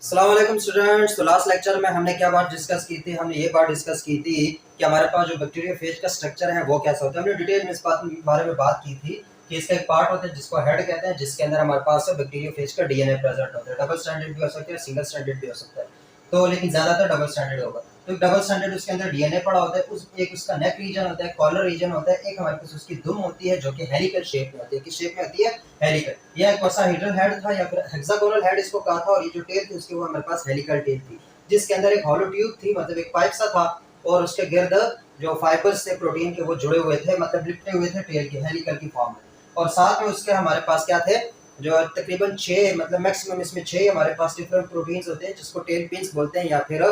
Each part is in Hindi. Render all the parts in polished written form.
अस्सलाम वालेकुम स्टूडेंट्स। तो लास्ट लेक्चर में हमने क्या बात डिस्कस की थी? हमने ये बात डिस्कस की थी कि हमारे पास जो बैक्टीरियोफेज का स्ट्रक्चर है वो कैसा होता है। हमने डिटेल में इस बारे में बात की थी कि इसका एक पार्ट होता है जिसको हेड कहते हैं, जिसके अंदर हमारे पास बैक्टीरियोफेज का डीएनए प्रेजेंट होता है। डबल स्टैंडर्ड भी हो सकता है, सिंगल स्टैंडर्ड भी हो सकता है, तो लेकिन ज्यादातर डबल स्टैंडर्ड होगा। तो डबल स्टैंडर्ड उसके अंदर डीएनए पड़ा होता है, एक उसका नेक रीजन होता है, कॉलर रीजन होता है, एक हमारे पास उसकी दुम होती है जो कि हेलिकल शेप में होती है। किस शेप में होती है? हेलिकल। यह एक कोसाहेड्रल हेड था या फिर हेक्सागोनल हेड इसको कहा था, और ये जो टेल थी उसकी वो हमारे पास हेलिकल टेल थी, जिसके अंदर एक हॉलो ट्यूब थी, मतलब एक पाइप सा था, और उसके गिर्द जो फाइबर्स थे प्रोटीन के वो जुड़े हुए थे, मतलब लिपटे हुए थे टेल के हेलिकल की फॉर्म में। और साथ में उसके हमारे पास क्या थे, जो तकरीबन 6 मतलब मैक्सिमम इसमें 6 हमारे पास डिफरेंट प्रोटीन्स होते हैं, जिसको टेल पिन्स बोलते हैं या फिर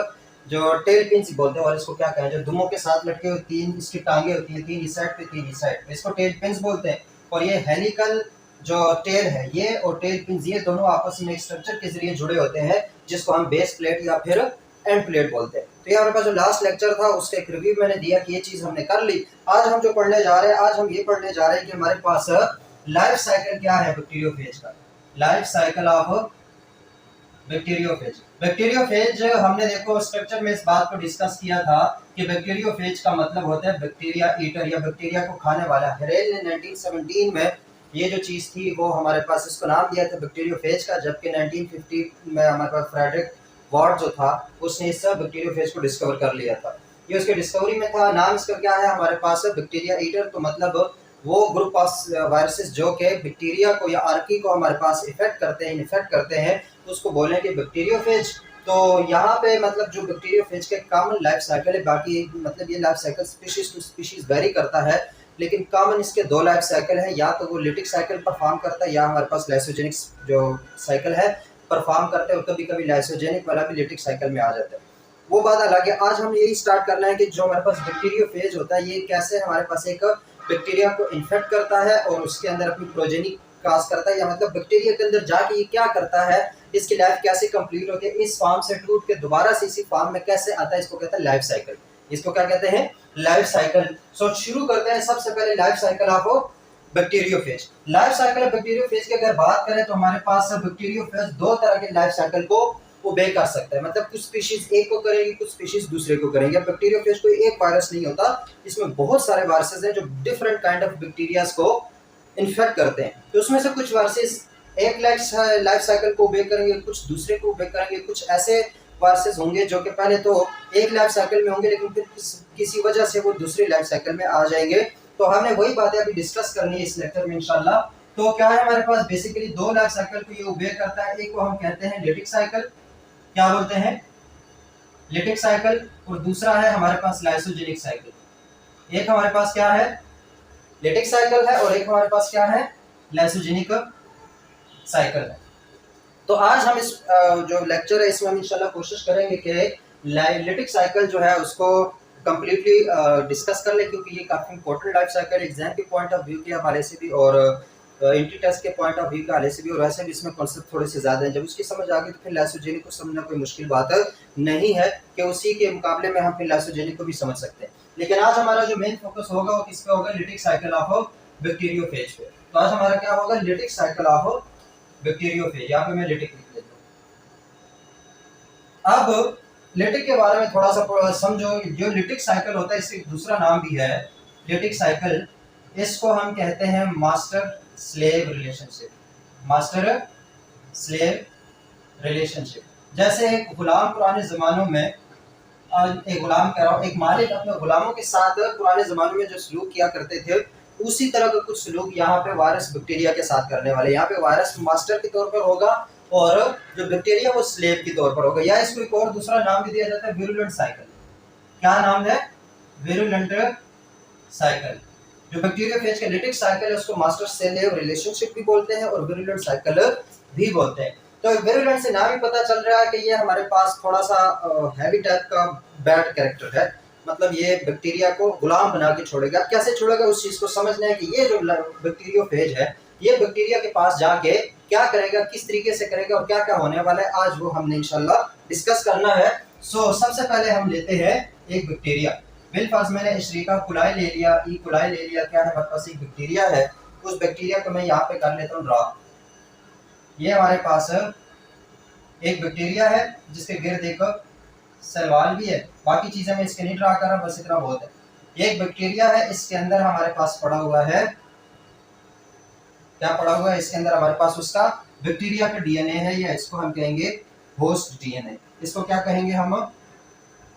जो टेल पिन्स बोलते हैं। और इसको क्या कहें, जो दुमों के साथ लटके हुए 3 इसकी टांगे होती हैं, 3 इस साइड पे 3 इस साइड पे, इसको टेल पिन्स बोलते हैं। और ये हेलिकल जो टेल है ये और टेल पिन्स ये दोनों आपस में एक स्ट्रक्चर के जरिए जुड़े होते हैं, जिसको हम बेस प्लेट या फिर एंड प्लेट बोलते हैं। तो ये हमारे पास जो लास्ट लेक्चर था उसका एक रिव्यू मैंने दिया कि ये चीज हमने कर ली। आज हम जो पढ़ने जा रहे हैं, आज हम ये पढ़ने जा रहे हैं कि हमारे पास लाइफ साइकिल क्या है बैक्टीरियोफेज का। Life cycle of bacteriophage. Bacteriophage हमने देखो स्ट्रक्चर में इस बात को डिस्कस किया था कि बैक्टीरियोफेज का मतलब होता है बैक्टीरिया ईटर या बैक्टीरिया को खाने वाला। हेरेल ने 1917 में ये जो चीज थी वो हमारे पास इसको नाम दिया था बैक्टीरियोफेज का, जबकि 1950 में हमारे पास फ्रेडरिक वॉर्ड जो था उसने इस बैक्टीरियोफेज को डिस्कवर कर लिया था। ये उसके डिस्कवरी में था। नाम इसका क्या है हमारे पास? Bacteria eater. तो मतलब वो ग्रुप ऑफ वायरसेस जो कि बैक्टीरिया को या आर्की को हमारे पास इफेक्ट करते हैं, इन्फेक्ट करते हैं, उसको बोलें कि बैक्टीरियोफेज। तो यहाँ पे मतलब जो बैक्टीरियोफेज के कॉमन लाइफ साइकिल है, बाकी मतलब ये life cycle species to species vary करता है, लेकिन कॉमन इसके 2 लाइफ साइकिल है। या तो वो लिटिक साइकिल परफॉर्म करता है या हमारे पास लाइसोजेनिक जो साइकिल है परफॉर्म करते हैं, और कभी कभी लाइसोजेनिक वाला भी लिटिक साइकिल में आ जाता है, वो बात अलग है। आज हम यही स्टार्ट करना है कि जो हमारे पास बैक्टीरियोफेज होता है ये कैसे हमारे पास एक बैक्टीरिया को इन्फेक्ट करता है और उसके अंदर अपनी प्रोजेनी काज करता है, या मतलब बैक्टीरिया के अंदर जाके ये क्या करता है, इसकी लाइफ कैसे कंप्लीट होती है, इस फॉर्म से टूट के दोबारा से इसी फॉर्म में कैसे आता है, इसको कहते हैं लाइफ साइकिल। इसको क्या कहते हैं? Life cycle. सो शुरू करते हैं सबसे पहले life cycle of bacteriophage. Life cycle of bacteriophage की अगर बात करें तो हमारे पास बैक्टीरियोफेज 2 तरह के लाइफ साइकिल को ओबे कर सकता है, मतलब कुछ स्पीशीज एक को करेंगे, कुछ स्पीशीज दूसरे को करेंगे। बैक्टीरियोफेज कोई एक वायरस नहीं होता, इसमें बहुत सारे वायरसेस हैं जो डिफरेंट काइंड ऑफ बैक्टीरियाज को इन्फेक्ट करते हैं। तो उसमें से कुछ वायरसेस एक लाइफ साइकिल को ओबे करेंगे, कुछ दूसरे को ओबे करेंगे, कुछ ऐसे वायरसेस होंगे जो कि पहले तो एक लाइफ साइकिल में होंगे लेकिन फिर किसी वजह से वो दूसरी लाइफ साइकिल में आ जाएंगे। तो हमने वही बातें अभी डिस्कस करनी है इस लेक्चर में इंशाल्लाह। तो क्या है हमारे पास बेसिकली 2 लाइफ साइकिल को ये ओबे करता है। एक को हम कहते हैं लिटिक साइकिल, क्या बोलते हैं? Lytic cycle. और दूसरा है हमारे पास लाइसोजेनिक साइकिल। एक हमारे पास क्या है? लिटिक साइकिल है, और एक हमारे पास क्या है? लाइसोजेनिक साइकिल है। तो आज हम इस जो लेक्चर है इसमें हम इंशाल्लाह कोशिश करेंगे कि लिटिक साइकिल जो है उसको कम्प्लीटली डिस्कस कर ले, क्योंकि ये काफ़ी इंपॉर्टेंट लाइफ साइकिल एग्जाम के पॉइंट ऑफ व्यू के हवाले से भी और इंट्री टेस्ट के पॉइंट ऑफ व्यू के हवाले से भी, और वैसे भी इसमें कॉन्सेप्ट थोड़े से ज़्यादा हैं। जब उसकी समझ आ गई तो फिर लाइसोजेनिक को समझना कोई मुश्किल बात नहीं है कि उसी के मुकाबले में हम फिर लाइसोजेनिक को भी समझ सकते हैं। लेकिन आज हमारा जो मेन फोकस होगा वो किस पे होगा? लिटिक साइकिल ऑफ बैक्टीरियोफेज पे। तो आज हमारा क्या होगा? Lytic cycle of bacteriophage. यहाँ पे मैं लिटिक लिख लेता हूँ। अब लिटिक के बारे में थोड़ा सा समझो। जो लिटिक साइकिल होता है इसका एक दूसरा नाम भी है लिटिक साइकिल। इसको हम कहते हैं master slave relationship. Master slave relationship. जैसे एक गुलाम पुराने जमानों में, एक गुलाम कह रहा हूँ, एक मालिक अपने गुलामों के साथ पुराने जमानों में जो सलूक किया करते थे उसी तरह का कुछ सलूक यहाँ पे वायरस बैक्टीरिया के साथ करने वाले। यहाँ पे वायरस मास्टर के तौर पर होगा और जो बैक्टीरिया वो स्लेव के तौर पर होगा। या इसको एक और दूसरा नाम भी दिया जाता है विरुलेंट साइकिल। क्या नाम है? Virulent cycle. जो बैक्टीरियोफेज का लिटिक साइकिल है उसको मास्टर स्लेव रिलेशनशिप भी बोलते हैं और विरुलेंट साइकिल भी बोलते हैं। तो विरुलेंट से नाम ही पता चल रहा है कि ये हमारे पास थोड़ा सा हैवी टाइप का बैड कैरेक्टर है, मतलब ये बैक्टीरिया को गुलाम बना के छोड़ेगा। कैसे छोड़ेगा उस चीज को समझना है कि ये जो बैक्टीरियोफेज है ये बैक्टीरिया के पास जाके क्या करेगा, किस तरीके से करेगा और क्या क्या होने वाला है, आज वो हमने इंशाल्लाह डिस्कस करना है। सो सबसे पहले हम लेते हैं एक बैक्टीरिया। बिलफर्ज मैंने एशरिका कोलाई ले लिया, ई कोलाई ले लिया। क्या है हमारे पास? एक बैक्टीरिया है। उस बैक्टीरिया को मैं यहाँ पे कर लेता हूँ ड्रा। ये हमारे पास एक बैक्टीरिया है जिसके गिर्द एक सेल वॉल भी है, बाकी चीजें मैं इसके नहीं ड्रा कर रहा, बस इतना बहुत है। एक बैक्टीरिया है, इसके अंदर हमारे पास पड़ा हुआ है, क्या पड़ा हुआ है इसके अंदर हमारे पास, उसका बैक्टीरिया का डीएनए है, या इसको हम कहेंगे होस्ट डीएनए। इसको क्या कहेंगे हम,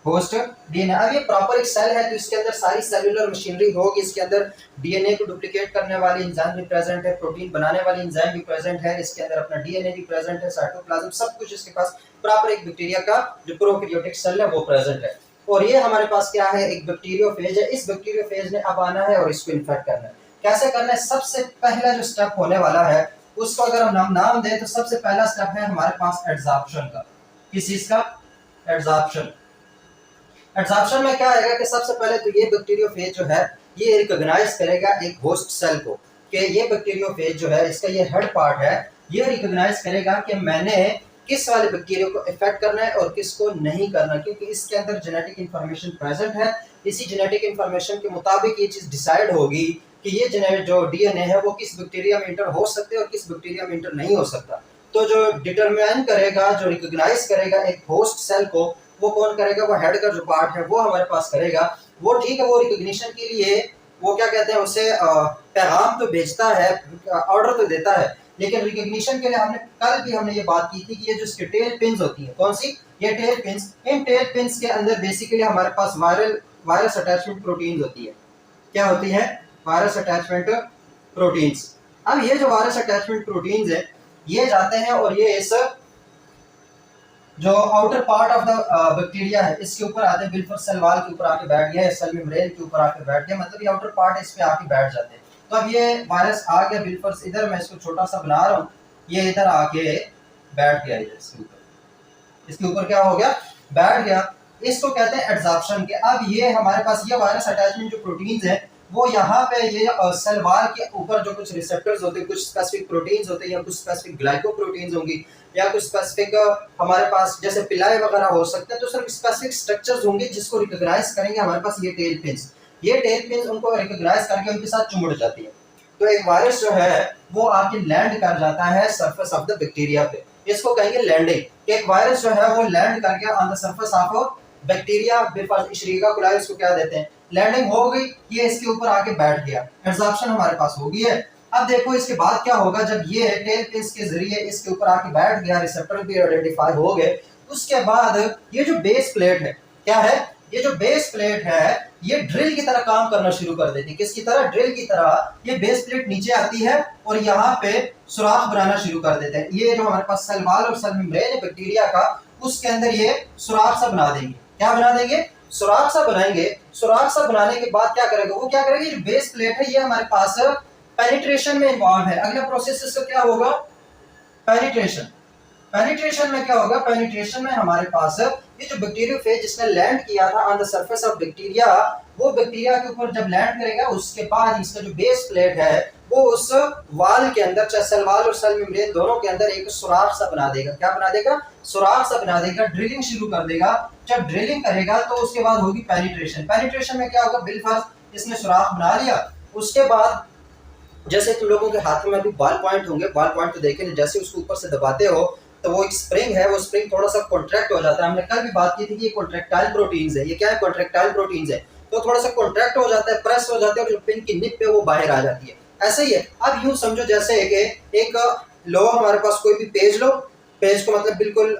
होस्ट डीएनए। अब ये प्रॉपर एक सेल है तो इसके अंदर सारी सेलुलर मशीनरी होगी, इसके अंदर डीएनए को डुप्लीकेट करने वाली एंजाइम भी प्रेजेंट है, प्रोटीन बनाने वाली एंजाइम भी प्रेजेंट है, इसके अंदर अपना डीएनए भी प्रेजेंट है, साइटोप्लाज्म, सब कुछ इसके पास प्रॉपर एक बैक्टीरिया का जो प्रोकैरियोटिक सेल है वो प्रेजेंट है। और ये हमारे पास क्या है, एक बैक्टीरियोफेज है। इस बैक्टीरियोफेज ने अब आना है और इसको इन्फेक्ट करना है। कैसे करना है, सबसे पहला जो स्टेप होने वाला है उसको अगर हम नाम दें तो सबसे पहला स्टेप है हमारे पास एड्सॉर्प्शन का। किस चीज का, एड्सॉर्प्शन। एड्सॉर्प्शन में क्या आएगा कि सबसे पहले तो ये बैक्टीरियोफेज जो है ये रिकॉग्नाइज करेगा एक होस्ट सेल को, कि ये बैक्टीरियोफेज जो है इसका ये हेड पार्ट है, ये रिकॉग्नाइज करेगा कि मैंने किस वाले बैक्टीरिया को इफेक्ट करना है और किसको नहीं करना, क्योंकि इसके अंदर जेनेटिक इंफॉर्मेशन प्रेजेंट है। इसी जेनेटिक इंफॉर्मेशन के मुताबिक ये चीज डिसाइड होगी कि ये जेनेटिक जो डीएनए है वो किस बैक्टीरिया में इंटर हो सकते हैं और किस बैक्टीरिया में इंटर नहीं हो सकता। तो जो डिटरमाइन करेगा, जो रिकॉग्नाइज करेगा एक होस्ट सेल को, वो कौन करेगा, वो हेड का जो पार्ट है वो हमारे पास करेगा। वो ठीक है, वो रिकॉग्निशन के लिए वो क्या कहते हैं उसे पैगाम तो भेजता है, ऑर्डर तो देता है, लेकिन रिकॉग्निशन के लिए हमने ये बात की थी कि ये जो इसके टेल पिन्स होती है, कौन सी, ये टेल पिन्स, इन टेल पिन्स के अंदर बेसिकली हमारे पास वायरस अटैचमेंट प्रोटीन्स होती है। क्या होती है, वायरस अटैचमेंट प्रोटीन्स। अब ये जो वायरस अटैचमेंट प्रोटीन्स है ये जाते हैं और ये इस जो outer part of the bacteria है इसके ऊपर आते हैं, बिल्कुल सेल वॉल के ऊपर आके बैठ गया, सेल मेम्ब्रेन के ऊपर आके बैठ गया, मतलब ये आउटर पार्ट इस पे आके बैठ जाते हैं। तो अब ये वायरस आ गया बिल्कुल इधर, मैं इसको छोटा सा बना रहा हूँ, ये इधर आके बैठ गया, इधर इसके ऊपर क्या हो गया, बैठ गया। इसको कहते हैं एड्सॉर्प्शन के। अब ये हमारे पास ये वायरस अटैचमेंट जो प्रोटीन्स है वो यहाँ पे ये सेल वॉल के ऊपर जो कुछ रिसेप्टर्स होते हैं, कुछ स्पेसिफिक प्रोटीन्स होते हैं, या कुछ स्पेसिफिक ग्लाइकोप्रोटीन्स होंगी, या कुछ स्पेसिफिक हमारे पास जैसे पिलाई वगैरह हो सकते हैं, तो सिर्फ स्पेसिफिक स्ट्रक्चर्स होंगे जिसको रिकॉग्नाइज करेंगे हमारे पास ये टेल पिन्स। ये टेल पिन्स उनको रिकॉग्नाइज करके उनके साथ चुमड़ जाती है। तो एक वायरस जो है वो आके लैंड कर जाता है सरफेस ऑफ द बैक्टीरिया पे, इसको कहेंगे लैंडिंग। एक वायरस जो है वो लैंड करके on the surface of bacteria Escherichia coli, इसको क्या देते हैं, लैंडिंग हो गई, ये इसके ऊपर आके बैठ गया, एड्सॉर्प्शन हमारे पास हो गई है। अब देखो इसके बाद क्या होगा, जब ये टेल पिन्स के जरिए इसके ऊपर आके बैठ गया, रिसेप्टर भी आइडेंटिफाई हो गए, उसके बाद ये जो बेस प्लेट है, क्या है, ये जो बेस प्लेट है ये ड्रिल की तरह काम करना शुरू कर देती है। किसकी तरह, ड्रिल की तरह। ये बेस प्लेट नीचे आती है और यहाँ पे सुराख बनाना शुरू कर देते हैं। ये जो हमारे पास सेल वॉल और सेल मेम्ब्रेन है बैक्टीरिया का, उसके अंदर ये सुराख सा बना देंगे। क्या बना देंगे, सुराख सा बनाएंगे। सुराख सा बनाने के बाद क्या करेगा, वो क्या करेगा, जो बेस प्लेट है ये हमारे पास पेनिट्रेशन में इन्वॉल्व है। अगला प्रोसेस इसका क्या होगा, पेनिट्रेशन। पेनिट्रेशन में क्या होगा, पेनिट्रेशन में हमारे पास ये जो बैक्टीरियोफेज जिसने लैंड किया था on the surface of bacteria, वो बैक्टीरिया के ऊपर जब लैंड करेगा उसके बाद इसका जो बेस प्लेट है वो उस वाल के अंदर, चाहे सेल वाल और सेल मेम्ब्रेन दोनों के अंदर एक सुराख सा बना देगा। क्या बना देगा, सुराख सा बना देगा, ड्रिलिंग शुरू कर देगा। जब ड्रिलिंग करेगा तो उसके बाद होगी पेनिट्रेशन। पेनिट्रेशन में क्या होगा, बिलफर्स्ट इसने सुराख बना लिया, उसके बाद जैसे तुम लोगों के हाथ में अभी बॉल पॉइंट होंगे, बॉल पॉइंट तो देखे, जैसे उसको ऊपर से दबाते हो तो वो एक स्प्रिंग है, वो स्प्रिंग थोड़ा सा कॉन्ट्रैक्ट हो जाता है। हमने कल भी बात की थी कि ये कॉन्ट्रैक्टाइल प्रोटीन्स है। ये क्या है, कॉन्ट्रैक्टाइल प्रोटीन्स है, तो थोड़ा सा कॉन्ट्रैक्ट हो जाता है, प्रेस हो जाता है और जो पिन की निप पे वो बाहर आ जाती है। ऐसे ही है। अब यूं समझो जैसे एक लो, हमारे पास कोई भी पेज लो, पेज को मतलब बिल्कुल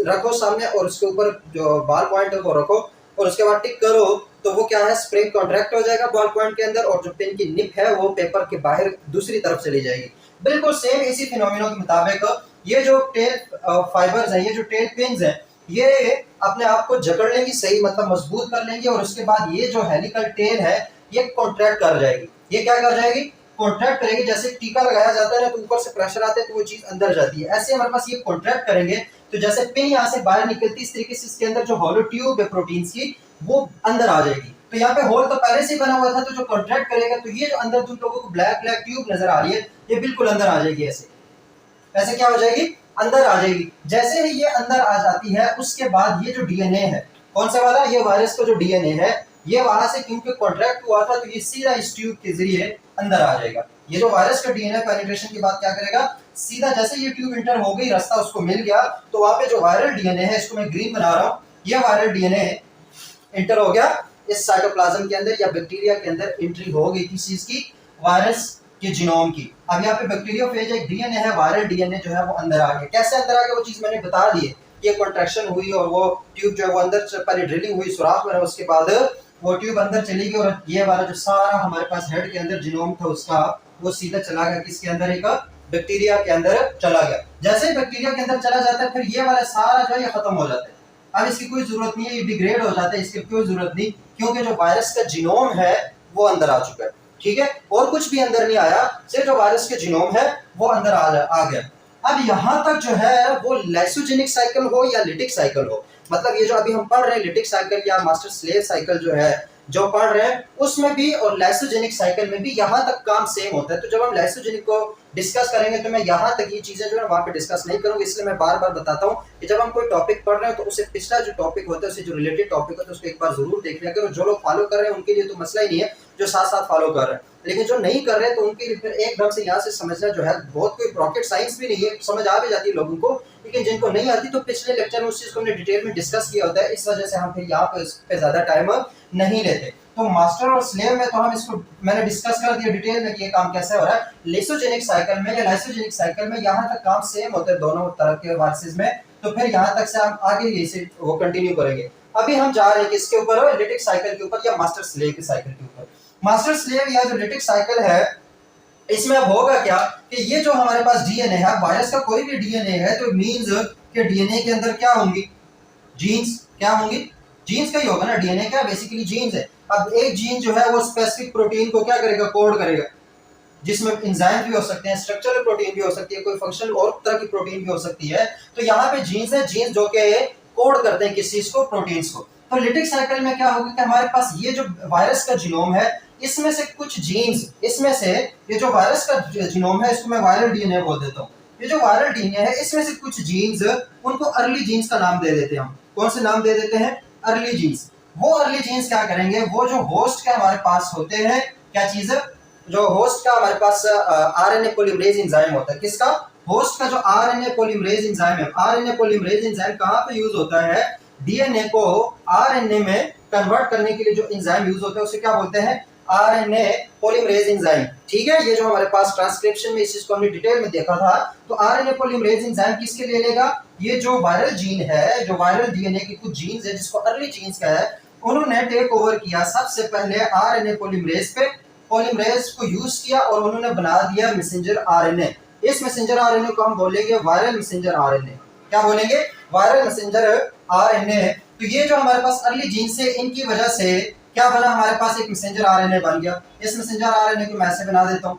रखो सामने और उसके ऊपर जो बॉल पॉइंट है वो रखो और उसके बाद टिक करो, तो वो क्या है, स्प्रिंग कॉन्ट्रैक्ट हो जाएगा बॉल पॉइंट के अंदर और जो पिन की निप है वो पेपर के बाहर दूसरी तरफ चली जाएगी। बिल्कुल सेम इसी फिनोमिना के मुताबिक ये जो टेल फाइबर्स हैं, ये जो टेल पिन्स हैं, ये अपने आप को जकड़ लेंगी, सही मतलब मजबूत कर लेंगी और उसके बाद ये जो हेलिकल टेल है ये कॉन्ट्रैक्ट कर जाएगी। ये क्या कर जाएगी, कॉन्ट्रैक्ट करेगी। जैसे टीका लगाया जाता है ना तो ऊपर से प्रेशर आता है तो वो चीज अंदर जाती है, ऐसे हमारे पास ये कॉन्ट्रैक्ट करेंगे तो जैसे पिन यहाँ से बाहर निकलती इस तरीके से इसके अंदर जो हॉलो ट्यूब है प्रोटीन्स की वो अंदर आ जाएगी। तो यहाँ पे होल तो पहले से बना हुआ था, तो जो कॉन्ट्रैक्ट करेगा तो ये जो अंदर तुम लोगों को ब्लैक ब्लैक ट्यूब नजर आ रही है ये बिल्कुल अंदर आ जाएगी। ऐसे ऐसे क्या हो जाएगी, अंदर आ जाएगी। जैसे ही ये अंदर आ जाती है उसके बाद ये जो डीएनए है, कौन सा वाला, ये वायरस का जो डीएनए है, ये वहां से क्योंकि कॉन्ट्रैक्ट हुआ था तो ये सीधा इस ट्यूब के जरिए अंदर आ जाएगा। ये जो वायरस का डीएनए पेनिट्रेशन के बाद क्या करेगा, सीधा जैसे ये ट्यूब इंटर हो गई, रास्ता उसको मिल गया, तो वहां पे जो वायरल डीएनए है, इसको मैं ग्रीन बना रहा हूँ, ये वायरल डीएनए इंटर हो गया इस साइटोप्लाज्म के अंदर या बैक्टीरिया के अंदर, एंट्री हो गई किस चीज की, वायरस के जीनोम की। अब यहाँ पे बैक्टीरियोफेज एक डीएनए है, वायरल डीएनए जो है वो अंदर आ गया। कैसे अंदर आ गया वो चीज मैंने बता दी है, ये कॉन्ट्रैक्शन हुई और वो ट्यूब जो है वो अंदर पहले ड्रिलिंग हुई, सुराख बना, उसके बाद वो ट्यूब अंदर चली गई और ये वाला जो सारा हमारे पास हेड के अंदर जीनोम था उसका, वो सीधा चला गया किसके अंदर, एक बैक्टीरिया के अंदर चला गया। जैसे ही बैक्टीरिया के अंदर चला जाता है फिर ये वाला सारा जो है ये खत्म हो जाता है, अब इसकी कोई जरूरत नहीं है, ये डिग्रेड हो जाता है, इसकी कोई जरूरत नहीं, क्योंकि जो वायरस का जीनोम है वो अंदर आ चुका है। ठीक है, और कुछ भी अंदर नहीं आया, सिर्फ जो वायरस के जीनोम है वो अंदर आ गया। अब यहां तक जो है वो लाइसोजेनिक साइकिल हो या लिटिक साइकिल हो, मतलब ये जो अभी हम पढ़ रहे हैं लिटिक साइकिल या मास्टर स्लेव साइकिल जो है जो पढ़ रहे हैं, उसमें भी और लाइसोजेनिक साइकिल में भी यहां तक काम सेम होता है। तो जब हम लाइसोजेनिक को डिस्कस करेंगे तो मैं यहां तक ये चीजें जो है वहां पे डिस्कस नहीं करूंगा, इसलिए मैं बार बार बताता हूं कि जब हम कोई टॉपिक पढ़ रहे हैं तो उससे पिछला जो टॉपिक होता है, उससे जो रिलेटेड टॉपिक होता है उसको एक बार जरूर देख लिया करो। जो लोग फॉलो कर रहे हैं उनके लिए तो मसला ही नहीं है, जो साथ साथ फॉलो कर रहे हैं, लेकिन जो नहीं कर रहे हैं तो उनके लिए फिर एकदम से यहाँ से समझना जो है बहुत कोई रॉकेट साइंस भी नहीं है, समझ आ भी जाती है लोगों को, लेकिन जिनको नहीं आती तो पिछले लेक्चर में उस चीज को हमने डिटेल में डिस्कस किया होता है, इस वजह से हम फिर यहाँ पे इस पे ज्यादा टाइम नहीं लेते। तो मास्टर और स्लेव में तो हम इसको मैंने डिस्कस कर दिया डिटेल में कि ये काम कैसे हो रहा है। लेसोजेनिक साइकिल में या लाइसोजेनिक साइकिल में यहाँ तक काम सेम होता है दोनों तरह के वायरसेस में, तो फिर यहाँ तक से हम आगे इसे वो कंटिन्यू करेंगे। अभी हम जा रहे हैं किसके ऊपर, लिटिक साइकिल के ऊपर या मास्टर स्लेव के साइकिल के ऊपर। मास्टर स्लेव या जो लिटिक साइकिल है, इसमें अब होगा क्या कि ये जो हमारे पास डीएनए है, वायरस का कोई भी डीएनए है तो मींस कि डीएनए के अंदर क्या होंगी, जीन्स, क्या होंगी, जीन्स का ही होगा ना, डीएनए क्या बेसिकली जीन्स है। अब एक जीन जो है वो स्पेसिफिक प्रोटीन को क्या करेगा, कोड करेगा, जिसमें एंजाइम भी हो सकते हैं, स्ट्रक्चरल प्रोटीन भी हो सकती है, कोई फंक्शनल और तरह की प्रोटीन भी हो सकती है। तो यहाँ पे जीन्स है, जीन्स जो कि कोड करते हैं किस चीज को, प्रोटीन्स को। तो लिटिक साइकिल में क्या होगा कि हमारे पास ये जो वायरस का जीनोम है, इसमें से कुछ जीन्स, इसमें से ये जो वायरस का जीनोम है इसको मैं वायरल डीएनए बोल देता हूँ। ये जो वायरल डीएनए है इसमें से कुछ जीन्स, उनको अर्ली जीन्स का नाम दे देते हैं हम। कौन से नाम दे देते हैं, अर्ली जीन्स। वो अर्ली जीन्स क्या करेंगे, वो जो होस्ट के हमारे पास होते हैं, क्या चीज है, जो होस्ट का हमारे पास आरएनए पॉलीमरेज एंजाइम होता है, किसका, होस्ट का जो आरएनए पॉलीमरेज एंजाइम है। आरएनए पॉलीमरेज एंजाइम कहां पे यूज होता है, डीएनए को आरएनए में कन्वर्ट करने के लिए जो एंजाइम यूज होता है उसे क्या बोलते हैं, आरएनए पॉलीमरेज एंजाइम। ठीक है, ये जो हमारे पास ट्रांसक्रिप्शन में इस चीज को हमने डिटेल में देखा था। तो आरएनए पॉलीमरेज एंजाइम किसके लिए लेगा, ये जो वायरल जीन है, जो वायरल डीएनए की कुछ जीन्स है जिसको अर्ली जीन्स का है, उन्होंने टेक ओवर किया सबसे पहले आरएनए पॉलीमरेज पे, पॉलीमरेज को यूज किया और उन्होंने बना दिया मैसेंजर आरएनए। इस मैसेंजर आरएनए को हम बोलेंगे वायरल मैसेंजर आरएनए। क्या बोलेंगे, वायरल मैसेंजर आरएनए। तो ये जो हमारे पास अर्ली जीन से, इनकी वजह से क्या बना, हमारे पास एक मैसेंजर आरएनए बन गया। इस मैसेंजर आरएनए को मैं ऐसे बना देता हूं।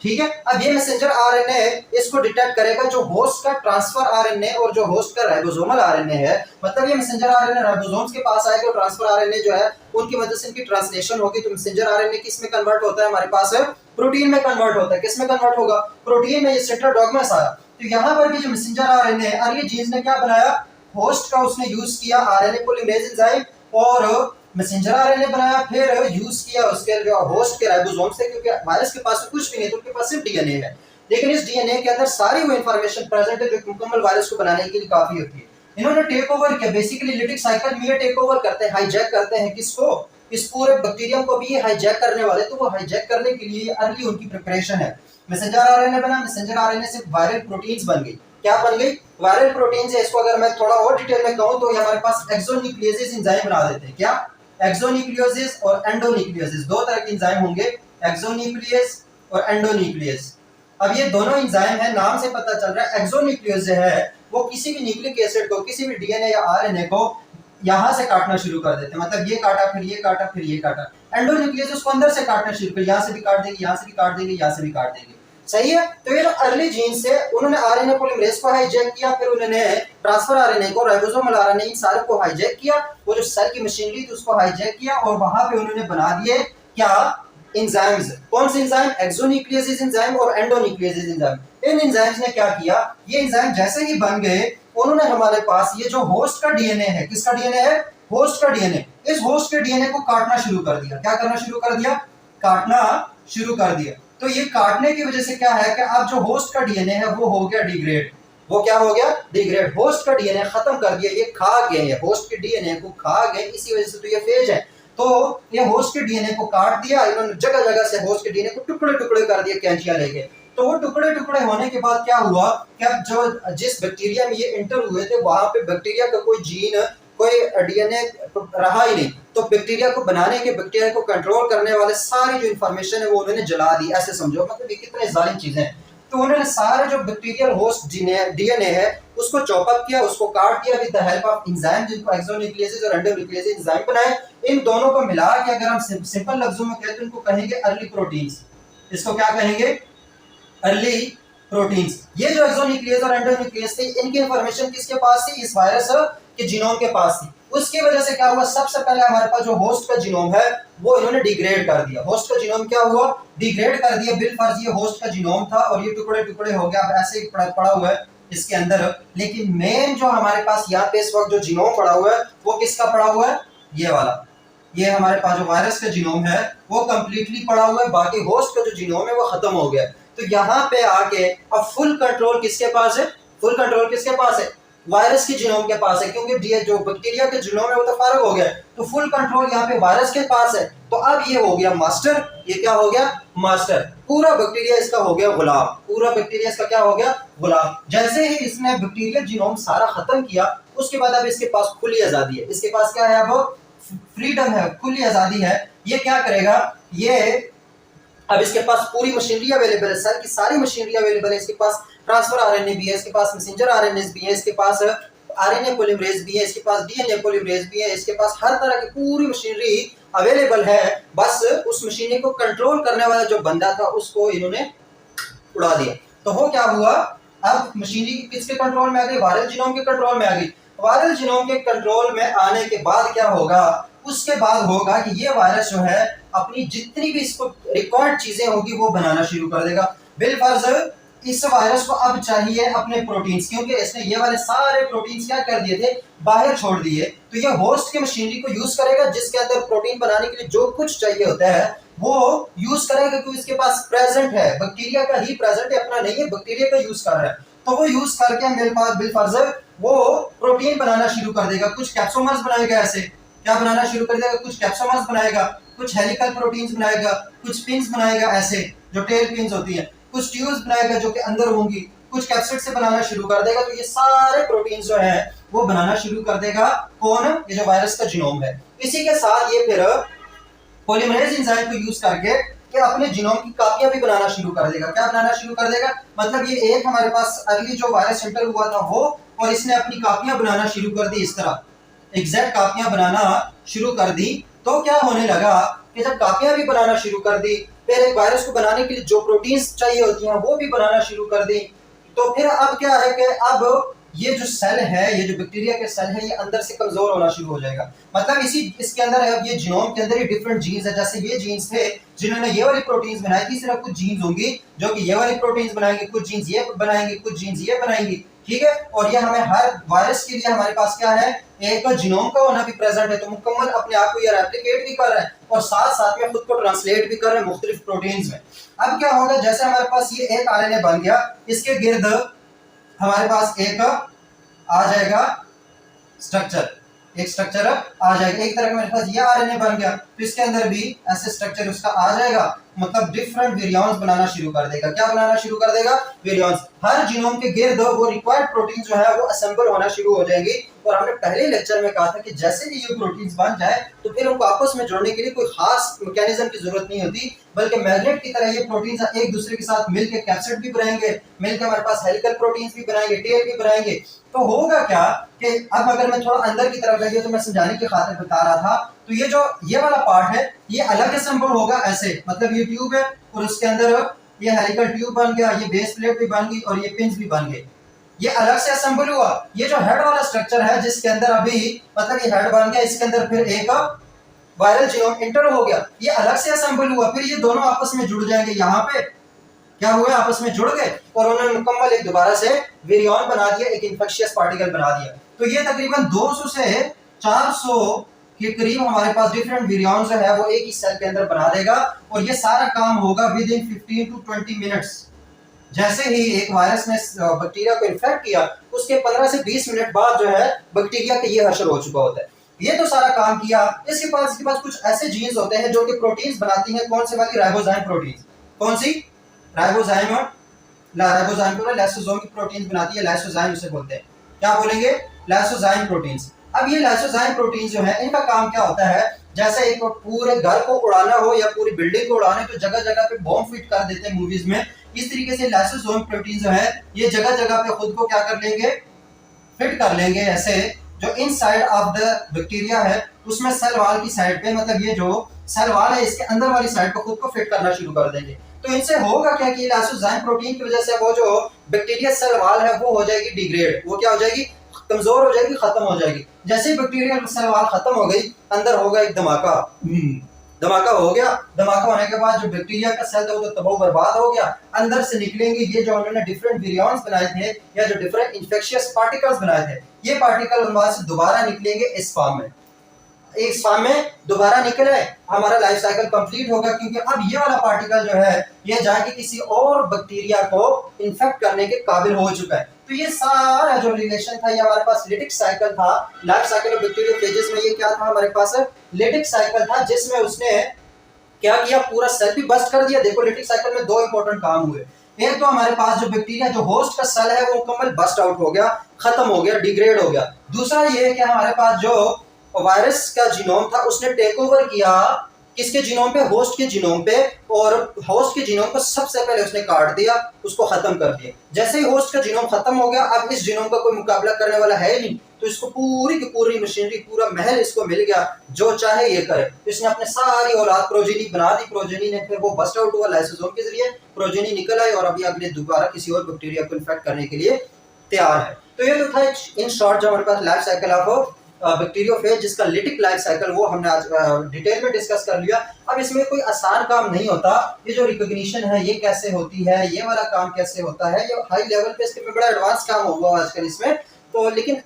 ठीक है, अब ये मैसेंजर आरएनए इसको डिटेक्ट करेगा जो होस्ट का ट्रांसफर आरएनए और जो होस्ट का राइबोसोमल आरएनए है। मतलब ये मैसेंजर आरएनए राइबोसोम्स के पास आएगा और ट्रांसफर आरएनए जो है उनकी मदद से इनकी ट्रांसलेशन होगी। तो मैसेंजर आरएनए किस में कन्वर्ट होता है, हमारे पास प्रोटीन में कन्वर्ट होता है। किस में कन्वर्ट होगा, प्रोटीन में। ये सेंट्रल डॉगमा सारा। तो यहाँ पर भी जो मैसेंजर आरएनए अर्ली जीन्स ने क्या बनाया, होस्ट का उसने यूज किया आरएनए पॉलीमरेज एंजाइम और मैसेंजर आरएनए बनाया, फिर यूज किया उसके जो होस्ट के राइबोसोम से, क्योंकि वायरस के पास कुछ भी नहीं, तो उनके पास सिर्फ डीएनए है। लेकिन इस डीएनए के अंदर सारी वो इंफॉर्मेशन प्रेजेंट है जो मुकम्मल वायरस को बनाने के लिए काफी होती है। इन्होंने टेक ओवर किया, बेसिकली लिटिक साइकिल में ये टेक ओवर करते हैं, हाईजैक करते हैं किसको, इस पूरे बैक्टीरियम को भी ये हाईजैक करने वाले। तो वो हाईजैक करने के लिए अर्ली उनकी प्रिपरेशन है। मैसेंजर आरएनए बना, मैसेंजर आरएनए से वायरल प्रोटीन्स बन गई। क्या बन गई, वायरल प्रोटीन्स है। इसको अगर मैं थोड़ा और डिटेल में कहूं तो ये हमारे पास एक्सोन्यूक्लियोसिस एंजाइम बना देते हैं। क्या, एक्सोन्यूक्लियोसिस और एंडोन्यूक्लियोसिस, दो तरह के एंजाइम होंगे, एक्सोन्यूक्लियस और एंडोन्यूक्लियस। अब ये दोनों एंजाइम है, नाम से पता चल रहा है। एक्सोन्यूक्लियस जो है वो किसी भी न्यूक्लिक एसिड को, किसी भी डीएनए या आरएनए को यहां से काटना शुरू कर देते हैं। मतलब ये काटा, फिर ये काटा, फिर ये काटा। एंडोन्यूक्लियस उसको अंदर से काटना शुरू कर, यहां से भी काट देंगे, यहां से भी काट देंगे, यहां से भी काट देंगे। सही है। तो ये जो अर्ली जीन से उन्होंने आरएनए पॉलीमरेज को हाईजैक किया, फिर उन्होंने ट्रांसफर आरएनए को, राइबोसोमल आरएनए, इन सारे को हाईजैक किया। वो जो सेल की मशीनरी थी उसको हाईजैक किया और वहां पे उन्होंने बना दिए क्या, एंजाइम्स। कौन से एंजाइम, एक्सोन्यूक्लियोसिस एंजाइम और एंडोन्यूक्लियोसिस एंजाइम। इन एंजाइम्स ने क्या किया, ये एंजाइम जैसे ही बन गए, उन्होंने हमारे पास ये जो होस्ट का डीएनए है, किसका डीएनए है, होस्ट का डीएनए, इस होस्ट के डीएनए को काटना शुरू कर दिया। क्या करना शुरू कर दिया, काटना शुरू कर दिया। तो ये काटने की वजह से क्या है कि अब जो होस्ट का डीएनए है वो हो गया डिग्रेड। वो क्या हो गया? डिग्रेड। होस्ट का डीएनए खत्म कर दिया, ये खा गए, ये होस्ट के डीएनए को खा गए, इसी वजह से तो ये फेज है। तो ये होस्ट के डीएनए को काट दिया इन्होंने, जगह जगह से होस्ट के डीएनए को टुकड़े टुकड़े कर दिया कैंचियां लेके। तो वो टुकड़े टुकड़े होने के बाद क्या हुआ कि अब जो जिस बैक्टीरिया में ये इंटर हुए थे वहां पे बैक्टीरिया का कोई जीन, कोई डीएनए रहा ही नहीं। तो बैक्टीरिया को बनाने के, बैक्टीरिया को कंट्रोल करने वाले सारी जो इन्फॉर्मेशन है वो उन्होंने जला दी। ऐसे समझो, मतलब ये कितने जालिम चीजें हैं। तो उन्होंने सारे जो बैक्टीरियल होस्ट डीएनए है उसको चॉपअप किया, उसको काट दिया with the help of enzyme, जिनको एक्सोन्यूक्लियेसेस और एंडोन्यूक्लियेसेस एंजाइम बनाए। इन दोनों को मिला के अगर हम सिंपल लफ्जों में कहते हैं इनको कहेंगे अर्ली प्रोटीन्स। इसको क्या कहेंगे? Early proteins. ये जो एक्सोन्यूक्लियस और एंडोन्यूक्लियस थे इनकी इंफॉर्मेशन किसके पास थी? इस वायरस के जीनोम के पास थी। उसकी वजह से क्या हुआ? सबसे पहले हमारे पास जो होस्ट का जीनोम है वो इन्होंने डिग्रेड कर दिया। होस्ट का जीनोम क्या हुआ? डिग्रेड कर दिया। बिलफर्ज ये होस्ट का जीनोम था और ये टुकड़े टुकड़े हो गया, अब ऐसे ही पड़ा हुआ है इसके अंदर। लेकिन मेन जो हमारे पास यहाँ पे इस वक्त जो जीनोम पड़ा हुआ है वो किसका पड़ा हुआ है? ये वाला। ये हमारे पास जो वायरस का जीनोम है वो कंप्लीटली पड़ा हुआ है, बाकी होस्ट का जो जीनोम है वो खत्म हो गया। तो यहाँ पे आके अब फुल कंट्रोल किसके पास है? फुल कंट्रोल किसके पास है? वायरस के जीनोम के पास है, क्योंकि जो बैक्टीरिया के जीनोम है वो तो फारग हो गया। तो फुल कंट्रोल यहाँ पे वायरस के पास है। तो अब ये हो गया मास्टर। ये क्या हो गया? मास्टर। पूरा बैक्टीरिया इसका हो गया गुलाम। पूरा बैक्टीरिया इसका क्या हो गया? गुलाम। जैसे ही इसने बैक्टीरियल जीनोम सारा खत्म किया उसके बाद अब इसके पास खुली आजादी है। इसके पास क्या है? अब फ्रीडम है, खुली आजादी है। ये क्या करेगा? ये अब इसके पास पूरी मशीनरी अवेलेबल है, सेल की सारी मशीनरी अवेलेबल है। इसके पास ट्रांसफर आरएनए भी है, इसके पास मैसेंजर आरएनए भी है, इसके पास आरएनए पॉलीमरेज भी है, इसके पास डीएनए पॉलीमरेज भी है, इसके पास हर तरह की पूरी मशीनरी अवेलेबल है। बस उस मशीनरी को कंट्रोल करने वाला जो बंदा था उसको इन्होंने उड़ा दिया। तो वो क्या हुआ? अब मशीनरी किसके कंट्रोल में आ गई? वायरल जीनोम के कंट्रोल में आ गई। वायरल जीनोम के कंट्रोल में आने के बाद क्या होगा? उसके बाद होगा कि ये वायरस जो है अपनी जितनी भी इसको रिकॉर्ड चीजें होगी वो बनाना शुरू कर देगा। बिलफर्ज इस वायरस को अब चाहिए अपने प्रोटीन्स, क्योंकि इसने ये वाले सारे प्रोटीन्स क्या कर दिए थे? बाहर छोड़ दिए। तो ये होस्ट की मशीनरी को यूज करेगा जिसके अंदर प्रोटीन बनाने के लिए जो कुछ चाहिए होता है वो यूज करेगा, क्योंकि इसके पास प्रेजेंट है, बैक्टीरिया का ही प्रेजेंट है, अपना नहीं है, बैक्टीरिया का यूज कर रहा है। तो वो यूज करके मेरे पास बिलफर्ज वो प्रोटीन बनाना शुरू कर देगा। कुछ कैप्सोमर्स बनाएगा, ऐसे क्या बनाना शुरू कर देगा? कुछ कैप्सोमर्स बनाएगा, कुछ हेलिकल प्रोटीन्स बनाएगा, कुछ पिन्स बनाएगा, ऐसे जो टेल पिन्स होती है, कुछ ट्यूब्स बनाएगा जो कि अंदर होंगी, कुछ कैप्सिड से बनाना शुरू कर देगा। तो ये सारे प्रोटीन्स जो है वो बनाना शुरू कर देगा। कौन? ये जो वायरस का जीनोम है। इसी के साथ ये फिर पॉलीमरेज एंजाइम को यूज करके कि अपने जीनोम की कापियां भी बनाना शुरू कर देगा। क्या बनाना शुरू कर देगा? मतलब ये एक हमारे पास अर्ली जो वायरस एंटर हुआ था वो, और इसने अपनी कापियां बनाना शुरू कर दी, इस तरह एग्जैक्ट कापियां बनाना शुरू कर दी। तो क्या होने लगा कि जब कापियां भी बनाना शुरू कर दी, फिर एक वायरस को बनाने के लिए जो प्रोटीन्स चाहिए होती हैं वो भी बनाना शुरू कर दी। तो फिर अब क्या है कि अब ये जो सेल है, ये जो बैक्टीरिया के सेल है, ये अंदर से कमजोर होना शुरू हो जाएगा। मतलब इसके अंदर अब ये जीनोम के अंदर ही डिफरेंट जीन्स है। जैसे ये जीन्स थे जिन्होंने ये वाली प्रोटीन्स बनाई थी, सिर्फ कुछ जीन्स होंगी जो कि ये वाली प्रोटीन्स बनाएंगे, कुछ जीन्स ये बनाएंगे, कुछ जीन्स ये बनाएंगी, ठीक है। और ये हमें हर वायरस के लिए हमारे पास क्या है? एक जीनोम का होना भी प्रेजेंट है। तो मुकम्मल अपने आप को ये रेप्लिकेट भी कर रहा है और साथ साथ में खुद को ट्रांसलेट भी कर रहे हैं मुख्तलिफ प्रोटीन्स में। अब क्या होगा? जैसे हमारे पास ये एक आरएनए बन गया, इसके गिर्द हमारे पास एक आ जाएगा स्ट्रक्चर, एक स्ट्रक्चर आ जाएगा। एक तरह का मेरे पास ये आरएनए बन गया, तो इसके अंदर भी ऐसे स्ट्रक्चर उसका आ जाएगा। मतलब डिफरेंट वेरियंस बनाना शुरू कर देगा। क्या बनाना शुरू कर देगा? वेरियंस। हर जीनोम के गिर्द वो रिक्वायर्ड प्रोटीन जो है वो असेंबल होना शुरू हो जाएंगी। और हमने पहले लेक्चर में कहा था कि जैसे भी ये प्रोटीन्स बन जाए तो फिर उनको आपस में जोड़ने के लिए कोई खास मैकेनिज्म की जरूरत नहीं होती, बल्कि मैग्नेट की तरह ये प्रोटीन्स एक दूसरे के साथ मिलकर कैप्सिड भी बनाएंगे, मिलकर हमारे पास हेलिकल प्रोटीन्स भी बनाएंगे, टेल भी बनाएंगे। तो होगा क्या कि अब अगर मैं थोड़ा अंदर की तरफ गया तो मैं समझाने की खातिर बता रहा था, तो ये जो ये वाला पार्ट है ये अलग असेंबल होगा ऐसे। मतलब ये ट्यूब है और उसके अंदर ये हेलिकल ट्यूब बन गया, ये बेस प्लेट भी बन गई और ये पिंस भी बन गए। ये अलग से असेंबल हुआ। ये जो हेड वाला स्ट्रक्चर है जिसके अंदर अभी मतलब ये हेड बन गया, इसके अंदर फिर एक वायरल जीनोम इंटर हो गया, ये अलग से असेंबल हुआ। फिर ये दोनों आपस में जुड़ जाएंगे। यहाँ पे क्या हुआ? आपस में जुड़ गए और उन्होंने मुकम्मल एक दोबारा से वेरियन बना दिया, एक इन्फेक्शियस पार्टिकल बना दिया। तो ये तकरीबन 200 से 400 कि करीब हमारे पास डिफरेंट विरियॉन्स जो है वो एक ही सेल के अंदर बना देगा, और ये सारा काम होगा विद इन 15 टू 20 मिनट्स। जैसे ही एक वायरस ने बैक्टीरिया को इन्फेक्ट किया, उसके 15 से 20 मिनट बाद जो है बैक्टीरिया का ये हशर हो चुका होता है। ये तो सारा काम किया। इसके पास कुछ ऐसे जीन्स होते हैं जो कि प्रोटीन्स बनाती हैं, कौन से वाली, राइबोजाइम प्रोटीन्स। कौन सी? राइबोजाइम और राइबोजाइम को लाइसोसोम की प्रोटीन्स बनाती है, लाइसोजाइम उसे बोलते हैं। क्या बोलेंगे? Lysozyme proteins. अब ये लाइसोजाइम प्रोटीन्स जो है इनका काम क्या होता है, जैसे एक पूरे घर को उड़ाना हो या पूरी बिल्डिंग को उड़ाना, तो जगह जगह पे बॉम्ब फिट कर देते हैं मूवीज में। इस तरीके से लाइसोसोम प्रोटीन जो है ये जगह जगह पे खुद को क्या कर लेंगे, फिट कर लेंगे। ऐसे जो इनसाइड ऑफ द बैक्टीरिया है उसमें सेल वॉल की साइड पे, मतलब ये जो सेल वॉल है इसके अंदर वाली साइड पे खुद को फिट करना शुरू कर देंगे। तो इनसे होगा क्या कि लाइसोजाइम प्रोटीन की वजह से वो जो बैक्टीरिया सेल वॉल है वो हो जाएगी डिग्रेड, वो क्या हो जाएगी, कमजोर हो जाएगी, खत्म हो जाएगी। जैसे ही बैक्टीरियल सेल वॉल खत्म हो गई, अंदर होगा एक धमाका। धमाका हो गया। धमाका होने के बाद जो बैक्टीरिया का सेल था वो तो तबाह बर्बाद हो गया। अंदर से निकलेंगे ये जो उन्होंने डिफरेंट विरियॉन्स बनाए थे या जो डिफरेंट इंफेक्शियस पार्टिकल्स बनाए थे, ये पार्टिकल उनमें से दोबारा निकलेंगे इस फॉर्म में। एक फॉर्म में दोबारा निकले, हमारा लाइफ साइकिल कंप्लीट होगा, क्योंकि अब ये वाला पार्टिकल जो है ये जाके किसी और बैक्टीरिया को इन्फेक्ट करने के काबिल हो चुका है। तो ये सारा जो रिलेशन था ये हमारे पास लिटिक साइकिल था। लाइफ साइकिल ऑफ बैक्टीरियोफेजेस में ये क्या था, हमारे पास लिटिक साइकिल था, जिसमें उसने क्या किया, पूरा सेल भी बस्ट कर दिया। देखो लिटिक साइकिल में दो इंपॉर्टेंट काम हुए। एक तो हमारे पास जो बैक्टीरिया जो होस्ट का सेल है वो मुकम्मल बस्ट आउट हो गया, खत्म हो गया, डिग्रेड हो गया। दूसरा ये है कि हमारे पास जो वायरस का जीनोम था उसने टेक ओवर किया किसके जीनोम पे, होस्ट के जीनोम पे, और होस्ट के जीनोम को सबसे पहले उसने काट दिया, उसको खत्म कर दिया। जैसे ही होस्ट का जीनोम खत्म हो गया, अब इस जीनोम का कोई मुकाबला करने वाला है ही नहीं, तो इसको पूरी की पूरी मशीनरी, पूरा महल इसको मिल गया, जो चाहे ये करे। इसने अपने सारी औलाद प्रोजेनी बना दी, प्रोजेनी ने फिर वो बस्ट आउट हुआ लाइसोसोम के जरिए, प्रोजेनी निकल आई और अभी अगले दोबारा किसी और बैक्टीरिया को इन्फेक्ट करने के लिए तैयार है। तो ये तो था इन शॉर्ट जो हमारे पास लाइफ साइकिल ऑफ बैक्टीरियोफेज, जिसका लिटिक लाइफ साइकिल वो हमने आज डिटेल में डिस्कस कर लिया। अब इसमें कोई आसान काम नहीं होता, ये जो रिकॉग्निशन है ये कैसे होती है, ये वाला काम कैसे होता है, ये हाई लेवल पे इसके बड़ा एडवांस काम होगा आजकल इसमें। तो लेकिन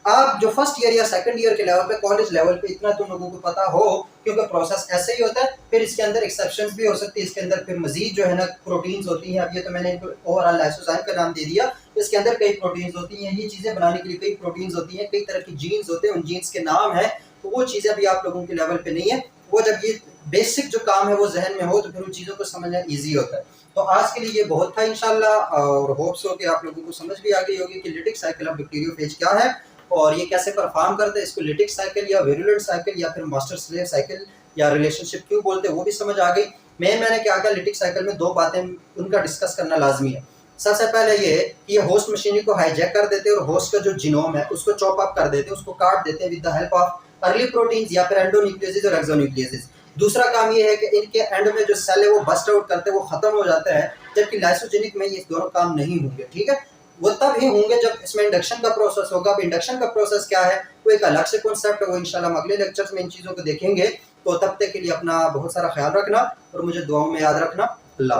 आप जो फर्स्ट ईयर या सेकंड ईयर के लेवल पे, कॉलेज लेवल पे इतना तुम लोगों को पता हो, क्योंकि प्रोसेस ऐसे ही होता है। फिर इसके अंदर एक्सेप्शंस भी हो सकती है, इसके अंदर फिर मजीद जो है ना प्रोटीन्स होती हैं। अब ये तो मैंने इनको ओवरऑल लाइसोजाइम का नाम दे दिया, इसके अंदर कई प्रोटीन्स होती हैं। ये चीज़ें बनाने के लिए कई प्रोटीन्स होती हैं, कई तरह की जीन्स होते हैं, उन जीन्स के नाम है। तो वो चीज़ें भी आप लोगों के लेवल पे नहीं है। वो जब ये बेसिक जो काम है वो जहन में हो तो फिर उन चीज़ों को समझना ईजी होता है। तो आज के लिए ये बहुत था इंशाल्लाह, और होप्स हो कि आप लोगों को समझ भी आ गई होगी कि लिटिक साइकिल ऑफ बैक्टीरियोफेज क्या है और ये कैसे परफॉर्म करते हैं। इसको लिटिक साइकिल या विरुलेंट साइकिल या फिर मास्टर स्लेव साइकिल या रिलेशनशिप क्यों बोलते हैं वो भी समझ आ गई। मैंने क्या कहा, लिटिक साइकिल में दो बातें उनका डिस्कस करना लाजमी है। सबसे पहले ये कि ये होस्ट मशीनरी को हाईजैक कर देते हैं और होस्ट का जो जीनोम है उसको चॉप अप कर देते हैं, उसको काट देते हैं with the help of early proteins या फिर एंडोन्यूक्लियोसिस और एक्सोन्यूक्लियोसिस। दूसरा काम ये है कि इनके एंड में जो सेल है वो बस्ट आउट करते हैं, वो खत्म हो जाता है, जबकि लाइसोजेनिक में ये दोनों काम नहीं होंगे। ठीक है, वो तब ही होंगे जब इसमें इंडक्शन का प्रोसेस होगा। अब इंडक्शन का प्रोसेस क्या है वो एक अलग से कॉन्सेप्ट है, वो इंशाल्लाह हम अगले लेक्चर्स में इन चीज़ों को देखेंगे। तो तब तक के लिए अपना बहुत सारा ख्याल रखना और मुझे दुआओं में याद रखना। अल्लाह।